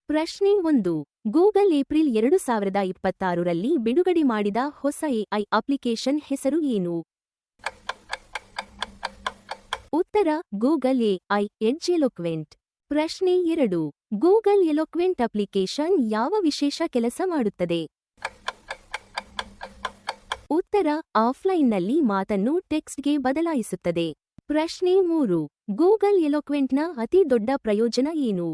ಪ್ರಶ್ನೆ 1. Google April 2026ರಲ್ಲಿ ಬಿಡುಗಡೆ ಮಾಡಿದ ಹೊಸ ಎಐ ಅಪ್ಲಿಕೇಶನ್ ಹೆಸರು ಏನು? ಉತ್ತರ ಗೂಗಲ್ ಎಐ ಎಡ್ಜ್ ಎಲೋಕ್ವೆಂಟ್. ಪ್ರಶ್ನೆ 2. ಗೂಗಲ್ ಎಲೋಕ್ವೆಂಟ್ ಅಪ್ಲಿಕೇಶನ್ ಯಾವ ವಿಶೇಷ ಕೆಲಸ ಮಾಡುತ್ತದೆ? ಉತ್ತರ ಆಫ್ಲೈನ್ನಲ್ಲಿ ಮಾತನ್ನು ಟೆಕ್ಸ್ಟ್ಗೆ ಬದಲಾಯಿಸುತ್ತದೆ. ಪ್ರಶ್ನೆ 3. ಗೂಗಲ್ ಎಲೋಕ್ವೆಂಟ್ನ ಅತಿ ದೊಡ್ಡ ಪ್ರಯೋಜನ ಏನು?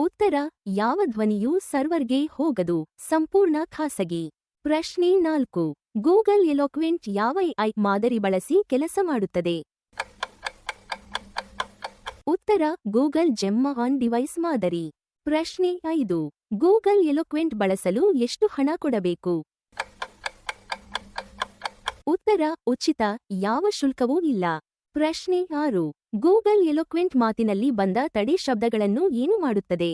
ಉತ್ತರ ಯಾವ ಧ್ವನಿಯೂ ಸರ್ವರ್ಗೆ ಹೋಗದು, ಸಂಪೂರ್ಣ ಖಾಸಗಿ. ಪ್ರಶ್ನೆ 4. ಗೂಗಲ್ ಎಲೋಕ್ವೆಂಟ್ ಯಾವ ಎಐ ಮಾದರಿ ಬಳಸಿ ಕೆಲಸ ಮಾಡುತ್ತದೆ? ಉತ್ತರ ಗೂಗಲ್ ಜೆಮ್ಮ ಆನ್ ಡಿವೈಸ್ ಮಾದರಿ. ಪ್ರಶ್ನೆ 5. ಗೂಗಲ್ ಎಲೋಕ್ವೆಂಟ್ ಬಳಸಲು ಎಷ್ಟು ಹಣ ಕೊಡಬೇಕು? ಉತ್ತರ ಉಚಿತ, ಯಾವ ಶುಲ್ಕವೂ ಇಲ್ಲ. ಪ್ರಶ್ನೆ 6. ಗೂಗಲ್ ಎಲೋಕ್ವೆಂಟ್ ಮಾತಿನಲ್ಲಿ ಬಂದ ತಡೆ ಶಬ್ದಗಳನ್ನು ಏನು ಮಾಡುತ್ತದೆ?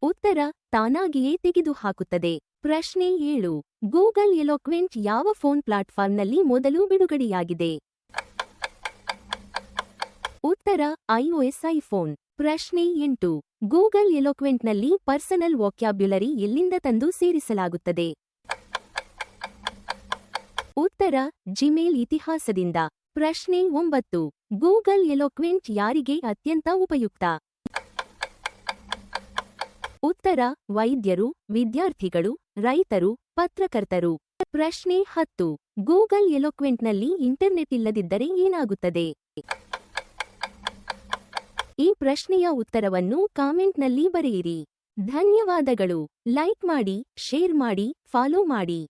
ಉತ್ತರ ತಾನಾಗಿಯೇ ತೆಗೆದುಹಾಕುತ್ತದೆ. ಪ್ರಶ್ನೆ 7. ಗೂಗಲ್ ಎಲೋಕ್ವೆಂಟ್ ಯಾವ ಫೋನ್ ಪ್ಲಾಟ್ಫಾರ್ಮ್ನಲ್ಲಿ ಮೊದಲು ಬಿಡುಗಡೆಯಾಗಿದೆ? ಉತ್ತರ iOS ಐಫೋನ್. ಪ್ರಶ್ನೆ 8. ಗೂಗಲ್ ಎಲೋಕ್ವೆಂಟ್ನಲ್ಲಿ ಪರ್ಸನಲ್ ವೊಕ್ಯಾಬ್ಯುಲರಿ ಎಲ್ಲಿಂದ ತಂದು ಸೇರಿಸಲಾಗುತ್ತದೆ? ಉತ್ತರ ಜಿಮೇಲ್ ಇತಿಹಾಸದಿಂದ. ಪ್ರಶ್ನೆ 9. ಗೂಗಲ್ ಎಲೋಕ್ವೆಂಟ್ ಯಾರಿಗೆ ಅತ್ಯಂತ ಉಪಯುಕ್ತ? ಉತ್ತರ ವೈದ್ಯರು, ವಿದ್ಯಾರ್ಥಿಗಳು, ರೈತರು, ಪತ್ರಕರ್ತರು. ಪ್ರಶ್ನೆ 10. ಗೂಗಲ್ ಎಲೋಕ್ವೆಂಟ್ನಲ್ಲಿ ಇಂಟರ್ನೆಟ್ ಇಲ್ಲದಿದ್ದರೆ ಏನಾಗುತ್ತದೆ? ಈ ಪ್ರಶ್ನೆಯ ಉತ್ತರವನ್ನು ಕಾಮೆಂಟ್ನಲ್ಲಿ ಬರೆಯಿರಿ. ಧನ್ಯವಾದಗಳು. ಲೈಕ್ ಮಾಡಿ, ಶೇರ್ ಮಾಡಿ, ಫಾಲೋ ಮಾಡಿ.